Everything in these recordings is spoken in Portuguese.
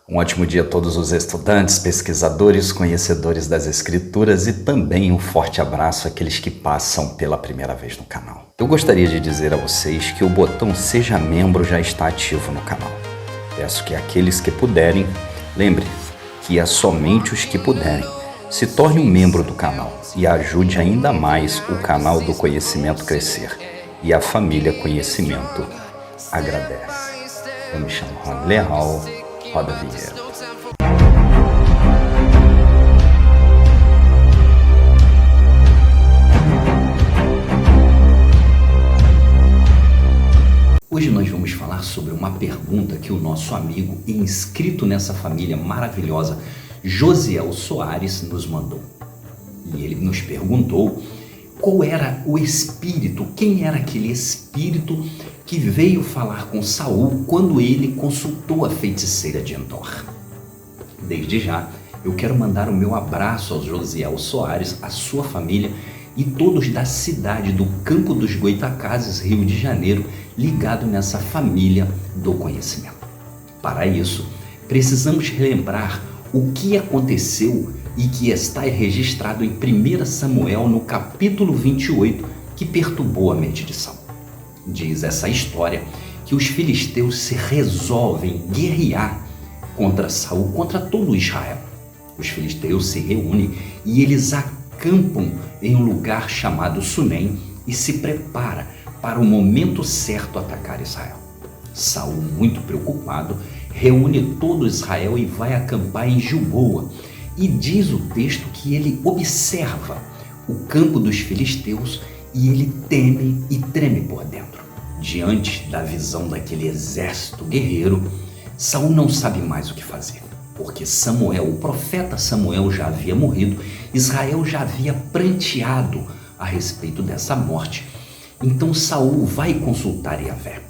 Um ótimo dia a todos os estudantes, pesquisadores, conhecedores das escrituras e também um forte abraço àqueles que passam pela primeira vez no canal. Eu gostaria de dizer a vocês que o botão Seja Membro já está ativo no canal. Peço que aqueles que puderem, lembre que é somente os que puderem, se torne um membro do canal e ajude ainda mais o canal do Conhecimento crescer. E a família Conhecimento agradece. Eu me chamo Rony Leal. Roda a vinheta. Hoje nós vamos falar sobre uma pergunta que o nosso amigo inscrito nessa família maravilhosa, Josiel Soares, nos mandou. E ele nos perguntou qual era o espírito, quem era aquele espírito que veio falar com Saul quando ele consultou a feiticeira de Endor. Desde já, eu quero mandar o meu abraço ao Josiel Soares, à sua família e todos da cidade do Campo dos Goitacazes, Rio de Janeiro, ligado nessa família do conhecimento. Para isso, precisamos relembrar o que aconteceu e que está registrado em 1 Samuel, no capítulo 28, que perturbou a mente de Saul. Diz essa história que os filisteus se resolvem guerrear contra Saul, contra todo Israel. Os filisteus se reúnem e eles acampam em um lugar chamado Sunem e se prepara para o momento certo atacar Israel. Saul, muito preocupado, reúne todo Israel e vai acampar em Gilboa. E diz o texto que ele observa o campo dos filisteus e ele teme e treme por dentro. Diante da visão daquele exército guerreiro, Saul não sabe mais o que fazer, porque Samuel, o profeta Samuel, já havia morrido, Israel já havia pranteado a respeito dessa morte. Então Saul vai consultar Yahvé.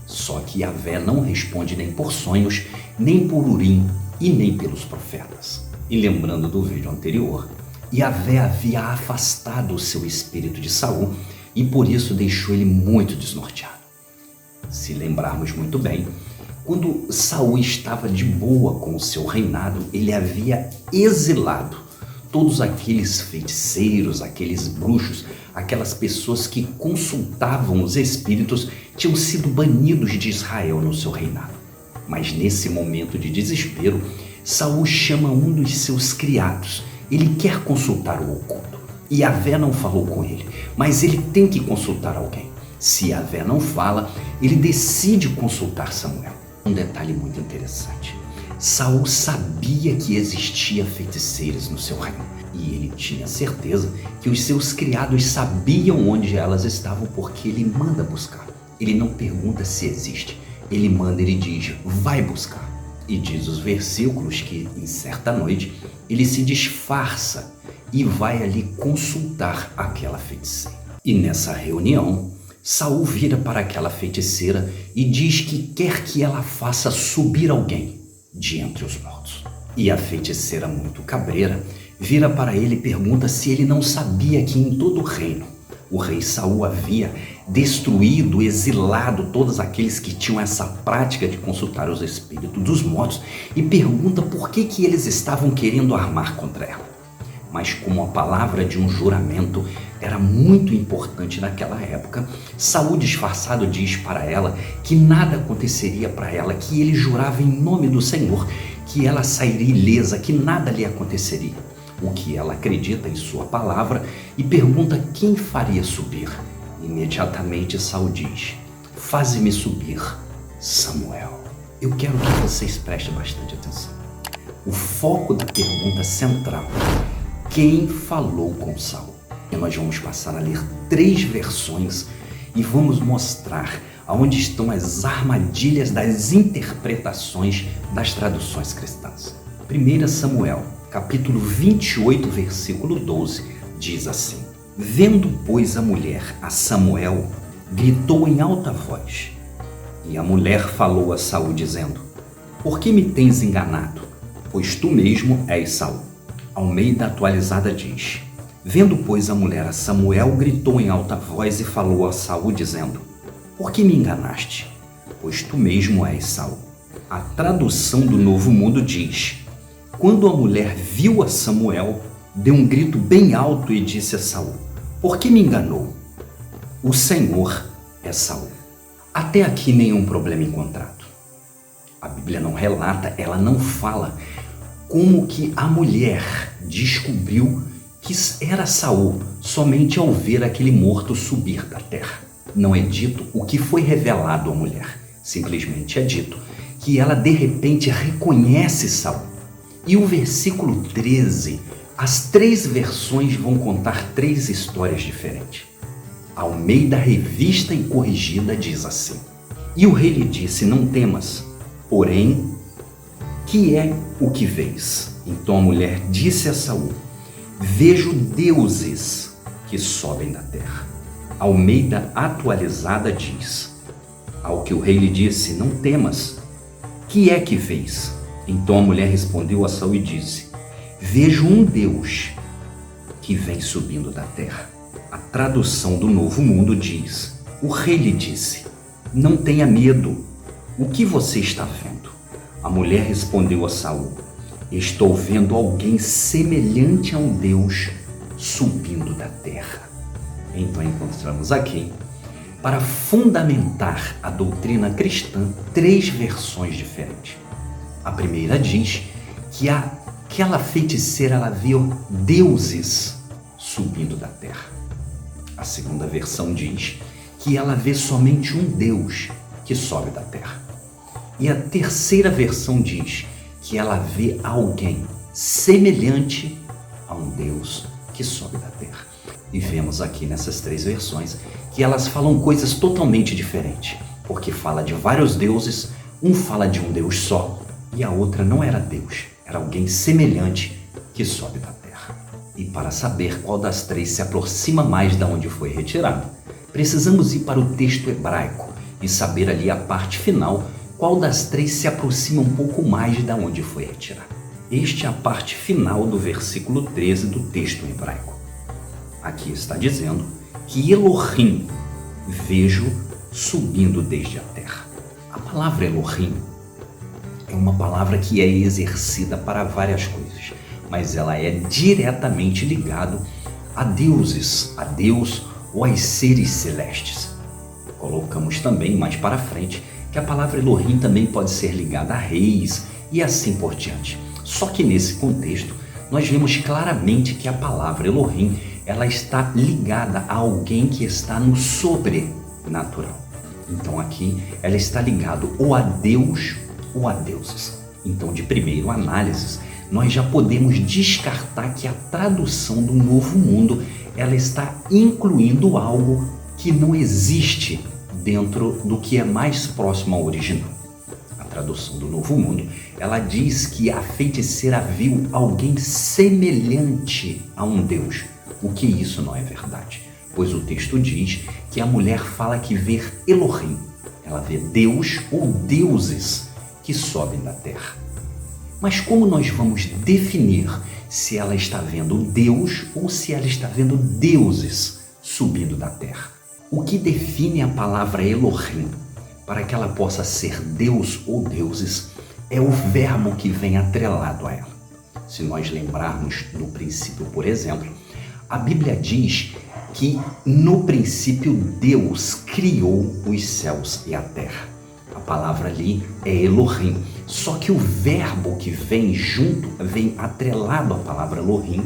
Só que Yahvé não responde nem por sonhos, nem por Urim e nem pelos profetas. E lembrando do vídeo anterior, Yahvé havia afastado o seu espírito de Saul e por isso deixou ele muito desnorteado. Se lembrarmos muito bem, quando Saul estava de boa com o seu reinado, ele havia exilado todos aqueles feiticeiros, aqueles bruxos, aquelas pessoas que consultavam os espíritos, tinham sido banidos de Israel no seu reinado. Mas nesse momento de desespero, Saul chama um dos seus criados. Ele quer consultar o oculto. E Yahvé não falou com ele, mas ele tem que consultar alguém. Se Yahvé não fala, ele decide consultar Samuel. Um detalhe muito interessante. Saul sabia que existia feiticeiras no seu reino. E ele tinha certeza que os seus criados sabiam onde elas estavam, porque ele manda buscar. Ele não pergunta se existe. Ele manda, ele diz, vai buscar. E diz os versículos que, em certa noite, ele se disfarça e vai ali consultar aquela feiticeira. E nessa reunião, Saul vira para aquela feiticeira e diz que quer que ela faça subir alguém de entre os mortos. E a feiticeira, muito cabreira, vira para ele e pergunta se ele não sabia que em todo o reino o rei Saul havia destruído, exilado todos aqueles que tinham essa prática de consultar os espíritos dos mortos e pergunta por que eles estavam querendo armar contra ela. Mas como a palavra de um juramento era muito importante naquela época, Saul disfarçado diz para ela que nada aconteceria para ela, que ele jurava em nome do Senhor que ela sairia ilesa, que nada lhe aconteceria. O que ela acredita em sua palavra e pergunta quem faria subir. Imediatamente Saul diz, faze-me subir, Samuel. Eu quero que vocês prestem bastante atenção. O foco da pergunta central, quem falou com Saul? E nós vamos passar a ler 3 versões e vamos mostrar aonde estão as armadilhas das interpretações das traduções cristãs. 1 Samuel, capítulo 28, versículo 12, diz assim: Vendo, pois, a mulher a Samuel, gritou em alta voz. E a mulher falou a Saul, dizendo: Por que me tens enganado? Pois tu mesmo és Saul. Almeida Atualizada diz: Vendo, pois, a mulher a Samuel, gritou em alta voz e falou a Saul, dizendo: Por que me enganaste? Pois tu mesmo és Saul. A tradução do Novo Mundo diz: quando a mulher viu a Samuel, deu um grito bem alto e disse a Saul: por que me enganou? O Senhor é Saul. Até aqui nenhum problema encontrado. A Bíblia não relata, ela não fala como que a mulher descobriu que era Saul somente ao ver aquele morto subir da terra. Não é dito o que foi revelado à mulher. Simplesmente é dito que ela de repente reconhece Saul. E o versículo 13, as 3 versões vão contar 3 histórias diferentes. Almeida Revista e Corrigida diz assim: e o rei lhe disse: não temas, porém, que é o que vês? Então a mulher disse a Saul: vejo deuses que sobem da terra. Almeida Atualizada diz: ao que o rei lhe disse: não temas, que é que vês? Então a mulher respondeu a Saul e disse: vejo um Deus que vem subindo da terra. A tradução do Novo Mundo diz: o rei lhe disse: não tenha medo, o que você está vendo? A mulher respondeu a Saul: estou vendo alguém semelhante a um Deus subindo da terra. Então encontramos aqui, para fundamentar a doutrina cristã, 3 versões diferentes. A primeira diz que aquela feiticeira ela viu deuses subindo da terra. A segunda versão diz que ela vê somente um Deus que sobe da terra. E a terceira versão diz que ela vê alguém semelhante a um Deus que sobe da terra. E vemos aqui nessas 3 versões que elas falam coisas totalmente diferentes, porque fala de vários deuses, um fala de um Deus só, e a outra não era Deus, era alguém semelhante que sobe da terra. E para saber qual das 3 se aproxima mais da onde foi retirado, precisamos ir para o texto hebraico e saber ali a parte final qual das 3 se aproxima um pouco mais da onde foi retirado. Esta é a parte final do versículo 13 do texto hebraico. Aqui está dizendo que Elohim vejo subindo desde a terra. A palavra Elohim é uma palavra que é exercida para várias coisas, mas ela é diretamente ligada a deuses, a Deus ou aos seres celestes. Colocamos também mais para frente que a palavra Elohim também pode ser ligada a reis e assim por diante. Só que nesse contexto nós vemos claramente que a palavra Elohim ela está ligada a alguém que está no sobrenatural. Então aqui ela está ligada ou a Deus ou a deuses. Então, de primeira análise, nós já podemos descartar que a tradução do Novo Mundo ela está incluindo algo que não existe dentro do que é mais próximo ao original. A tradução do Novo Mundo ela diz que a feiticeira viu alguém semelhante a um Deus. O que isso não é verdade, pois o texto diz que a mulher fala que vê Elohim, ela vê Deus ou deuses que sobem da terra. Mas como nós vamos definir se ela está vendo Deus ou se ela está vendo deuses subindo da terra? O que define a palavra Elohim para que ela possa ser Deus ou deuses é o verbo que vem atrelado a ela. Se nós lembrarmos do princípio, por exemplo, a Bíblia diz que no princípio Deus criou os céus e a terra. A palavra ali é Elohim, só que o verbo que vem junto, vem atrelado à palavra Elohim,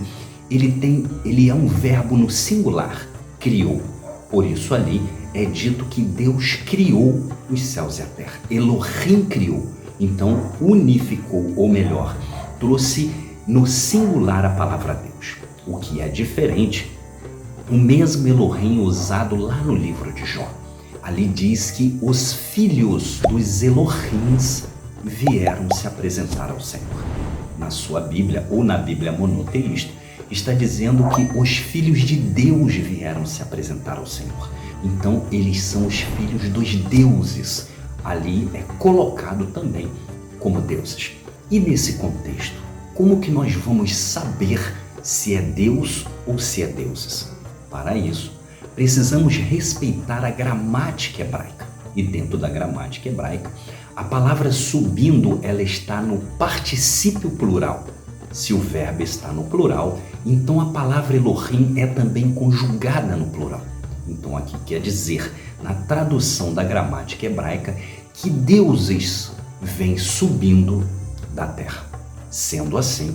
ele é um verbo no singular, criou. Por isso ali é dito que Deus criou os céus e a terra. Elohim criou, então unificou, ou melhor, trouxe no singular a palavra Deus. O que é diferente, o mesmo Elohim usado lá no livro de Jó. Ali diz que os filhos dos Elohims vieram se apresentar ao Senhor. Na sua Bíblia, ou na Bíblia monoteísta, está dizendo que os filhos de Deus vieram se apresentar ao Senhor. Então, eles são os filhos dos deuses. Ali é colocado também como deuses. E nesse contexto, como que nós vamos saber se é Deus ou se é deuses? Para isso, precisamos respeitar a gramática hebraica. E dentro da gramática hebraica, A palavra subindo, ela está no particípio plural. Se o verbo está no plural, então a palavra Elohim é também conjugada no plural. Então aqui quer dizer, na tradução da gramática hebraica, que deuses vêm subindo da terra. Sendo assim,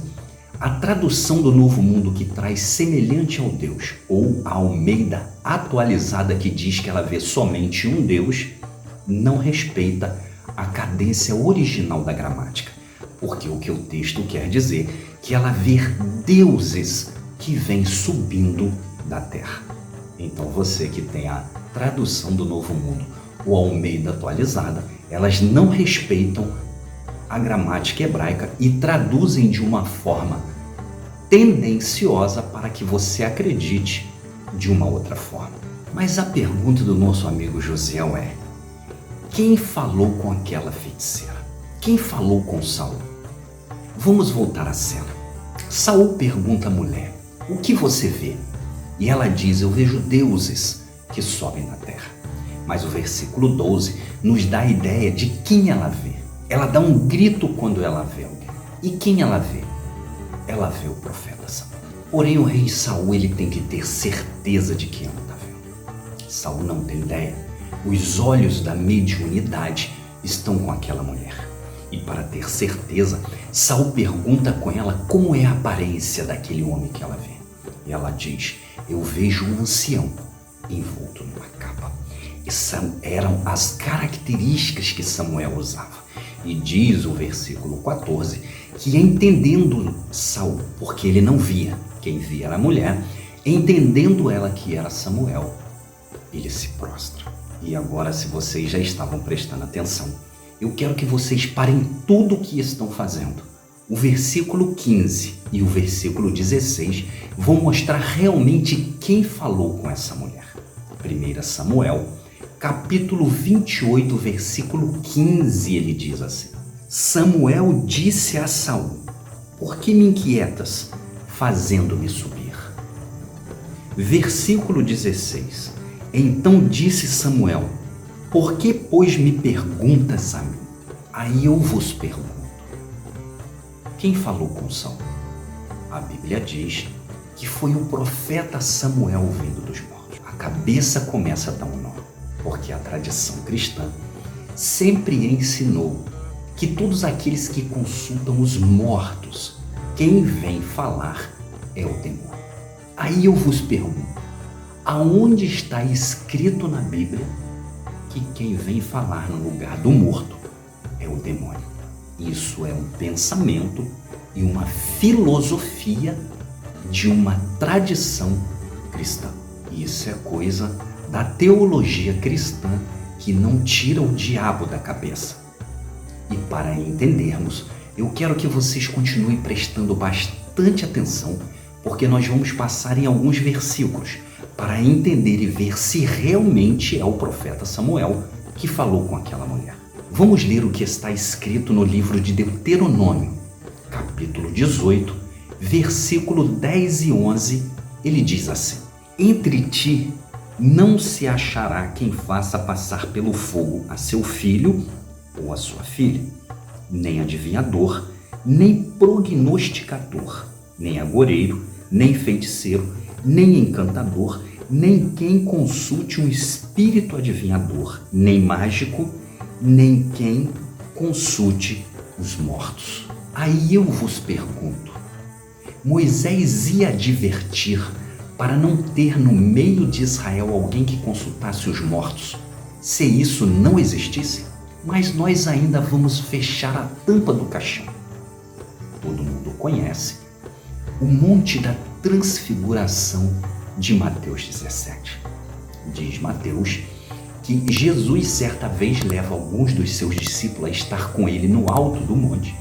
a tradução do Novo Mundo que traz semelhante ao Deus, ou a Almeida atualizada que diz que ela vê somente um Deus, não respeita a cadência original da gramática, porque o que o texto quer dizer que ela vê deuses que vêm subindo da terra. Então você que tem a tradução do Novo Mundo, ou Almeida atualizada, elas não respeitam a gramática hebraica e traduzem de uma forma tendenciosa para que você acredite de uma outra forma. Mas a pergunta do nosso amigo Josiel é: quem falou com aquela feiticeira? Quem falou com Saul? Vamos voltar à cena. Saul pergunta à mulher: o que você vê? E ela diz: eu vejo deuses que sobem da terra. Mas o versículo 12 nos dá a ideia de quem ela vê. Ela dá um grito quando ela vê alguém. E quem ela vê? Ela vê o profeta Samuel. Porém, o rei Saul, ele tem que ter certeza de quem ela está vendo. Saul não tem ideia. Os olhos da mediunidade estão com aquela mulher. E para ter certeza, Saul pergunta com ela como é a aparência daquele homem que ela vê. E ela diz: eu vejo um ancião envolto numa capa. Essas eram as características que Samuel usava. E diz o versículo 14 que, entendendo Saul, porque ele não via, quem via era a mulher, entendendo ela que era Samuel, ele se prostra. E agora, se vocês já estavam prestando atenção, eu quero que vocês parem tudo o que estão fazendo. O versículo 15 e o versículo 16 vão mostrar realmente quem falou com essa mulher. 1 Samuel, capítulo 28, versículo 15, ele diz assim: Samuel disse a Saul: por que me inquietas, fazendo-me subir? Versículo 16: então disse Samuel: por que, pois, me perguntas a mim? Aí eu vos pergunto: quem falou com Saul? A Bíblia diz que foi o profeta Samuel vindo dos mortos. A cabeça começa a dar um nó, porque a tradição cristã sempre ensinou que todos aqueles que consultam os mortos, quem vem falar é o demônio. Aí eu vos pergunto: aonde está escrito na Bíblia que quem vem falar no lugar do morto é o demônio? Isso é um pensamento e uma filosofia de uma tradição cristã. Isso é coisa da teologia cristã que não tira o diabo da cabeça. E para entendermos, eu quero que vocês continuem prestando bastante atenção, porque nós vamos passar em alguns versículos para entender e ver se realmente é o profeta Samuel que falou com aquela mulher. Vamos ler o que está escrito no livro de Deuteronômio, capítulo 18, versículo 10 e 11, ele diz assim: entre ti não se achará quem faça passar pelo fogo a seu filho ou a sua filha, nem adivinhador, nem prognosticador, nem agoreiro, nem feiticeiro, nem encantador, nem quem consulte um espírito adivinhador, nem mágico, nem quem consulte os mortos. Aí eu vos pergunto: Moisés ia advertir para não ter no meio de Israel alguém que consultasse os mortos, se isso não existisse? Mas nós ainda vamos fechar a tampa do caixão. Todo mundo conhece o Monte da Transfiguração de Mateus 17. Diz Mateus que Jesus certa vez leva alguns dos seus discípulos a estar com ele no alto do monte,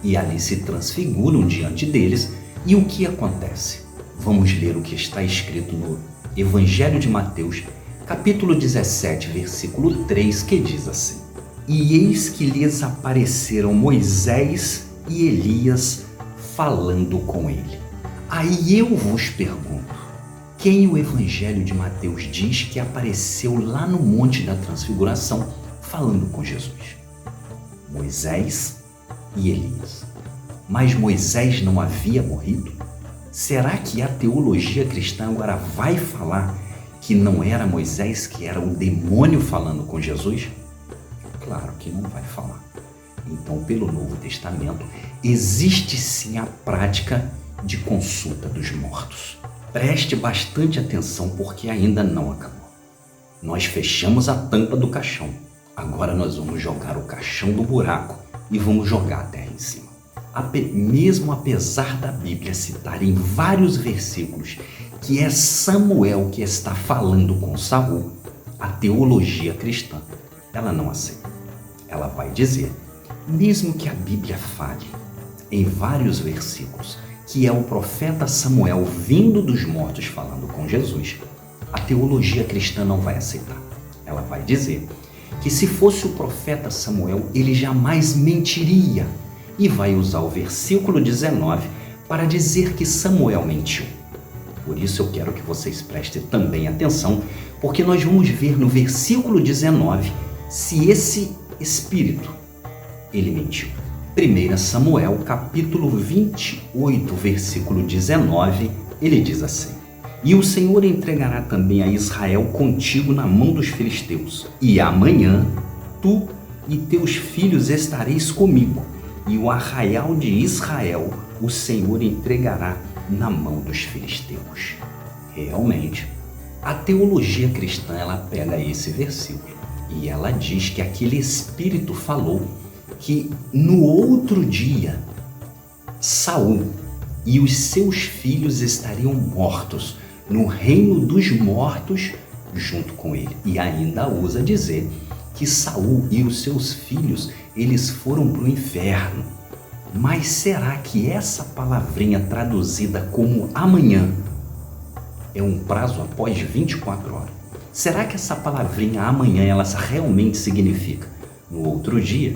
e ali se transfiguram diante deles. E o que acontece? Vamos ler o que está escrito no Evangelho de Mateus, capítulo 17, versículo 3, que diz assim: e eis que lhes apareceram Moisés e Elias falando com ele. Aí eu vos pergunto: quem o Evangelho de Mateus diz que apareceu lá no Monte da Transfiguração falando com Jesus? Moisés e Elias. Mas Moisés não havia morrido? Será que a teologia cristã agora vai falar que não era Moisés, que era o demônio falando com Jesus? Claro que não vai falar. Então, pelo Novo Testamento, existe sim a prática de consulta dos mortos. Preste bastante atenção porque ainda não acabou. Nós fechamos a tampa do caixão. Agora nós vamos jogar o caixão do buraco e vamos jogar a terra em cima. Mesmo apesar da Bíblia citar em vários versículos que é Samuel que está falando com Saul, a teologia cristã, ela não aceita. Ela vai dizer, mesmo que a Bíblia fale em vários versículos que é o profeta Samuel vindo dos mortos falando com Jesus, a teologia cristã não vai aceitar. Ela vai dizer que se fosse o profeta Samuel, ele jamais mentiria e vai usar o versículo 19 para dizer que Samuel mentiu. Por isso eu quero que vocês prestem também atenção, porque nós vamos ver no versículo 19 se esse espírito, ele mentiu. 1 Samuel, capítulo 28, versículo 19, ele diz assim: E o Senhor entregará também a Israel contigo na mão dos filisteus, e amanhã tu e teus filhos estareis comigo, e o arraial de Israel o Senhor entregará na mão dos filisteus. Realmente, a teologia cristã ela pega esse versículo e ela diz que aquele espírito falou que no outro dia Saul e os seus filhos estariam mortos no reino dos mortos junto com ele. E ainda usa dizer que Saul e os seus filhos eles foram para o inferno. Mas será que essa palavrinha traduzida como amanhã é um prazo após 24 horas? Será que essa palavrinha amanhã ela realmente significa no outro dia?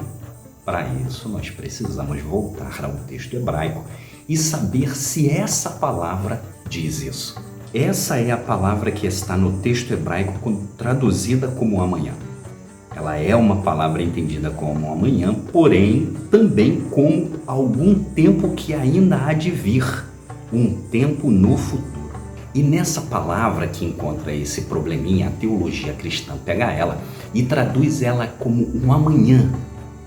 Para isso nós precisamos voltar ao texto hebraico e saber se essa palavra diz isso. Essa é a palavra que está no texto hebraico traduzida como amanhã. Ela é uma palavra entendida como amanhã, porém também como algum tempo que ainda há de vir, um tempo no futuro. E nessa palavra que encontra esse probleminha, a teologia cristã pega ela e traduz ela como um amanhã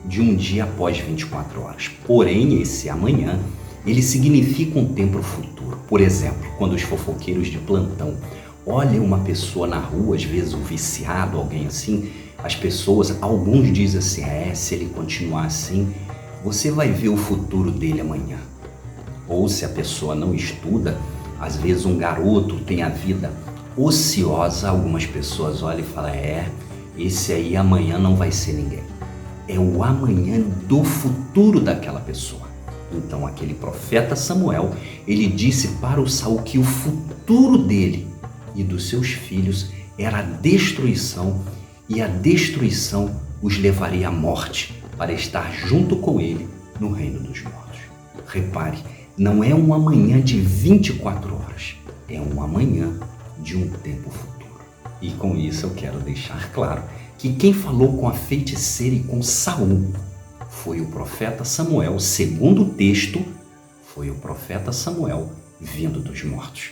de um dia após 24 horas. Porém, esse amanhã, ele significa um tempo futuro. Por exemplo, quando os fofoqueiros de plantão olham uma pessoa na rua, às vezes um viciado, alguém assim, as pessoas, alguns dizem assim, se ele continuar assim, você vai ver o futuro dele amanhã. Ou se a pessoa não estuda, às vezes um garoto tem a vida ociosa, algumas pessoas olham e falam, esse aí amanhã não vai ser ninguém. É o amanhã do futuro daquela pessoa. Então aquele profeta Samuel, ele disse para o Saul que o futuro dele e dos seus filhos era a destruição, e a destruição os levaria à morte para estar junto com ele no reino dos mortos. Repare, não é um amanhã de 24 horas, é um amanhã de um tempo futuro. E com isso eu quero deixar claro que quem falou com a feiticeira e com Saul foi o profeta Samuel. Segundo o texto, foi o profeta Samuel vindo dos mortos.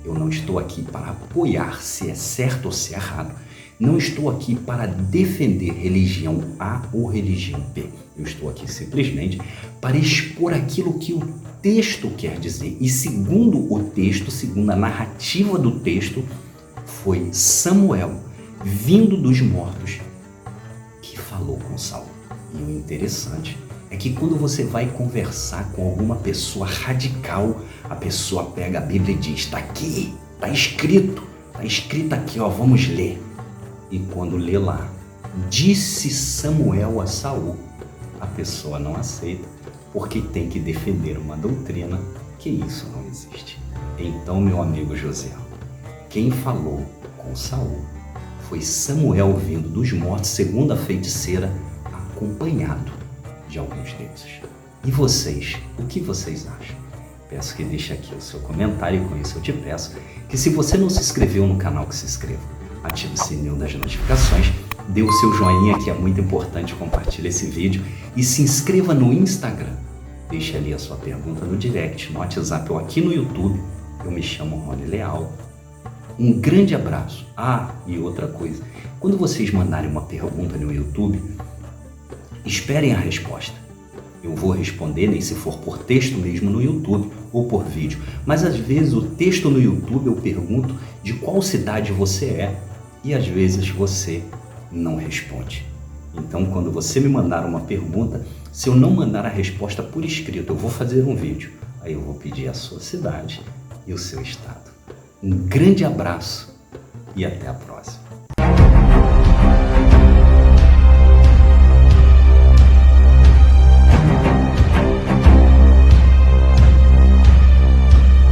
Eu não estou aqui para apoiar se é certo ou se é errado. Não estou aqui para defender religião A ou religião B. Eu estou aqui simplesmente para expor aquilo que o texto quer dizer. E segundo o texto, segundo a narrativa do texto, foi Samuel, vindo dos mortos, que falou com Saul. E o interessante é que quando você vai conversar com alguma pessoa radical, a pessoa pega a Bíblia e diz, está aqui, está escrito aqui, vamos ler. E quando lê lá, disse Samuel a Saul, a pessoa não aceita, porque tem que defender uma doutrina que isso não existe. Então, meu amigo José, quem falou com Saul foi Samuel vindo dos mortos, segundo a feiticeira, acompanhado de alguns deuses. E vocês, o que vocês acham? Peço que deixe aqui o seu comentário, e com isso eu te peço que, se você não se inscreveu no canal, que se inscreva, ative o sininho das notificações dê o seu joinha, que é muito importante, compartilhe esse vídeo e se inscreva no Instagram. Deixe ali a sua pergunta no direct, no WhatsApp ou aqui no YouTube. Eu me chamo Rony Leal. Um grande abraço. E outra coisa, quando vocês mandarem uma pergunta no YouTube, esperem a resposta. Eu vou responder, nem se for por texto mesmo no YouTube ou por vídeo. Mas às vezes o texto no YouTube eu pergunto de qual cidade você é e às vezes você não responde. Então, quando você me mandar uma pergunta, se eu não mandar a resposta por escrito, eu vou fazer um vídeo. Aí eu vou pedir a sua cidade e o seu estado. Um grande abraço e até a próxima.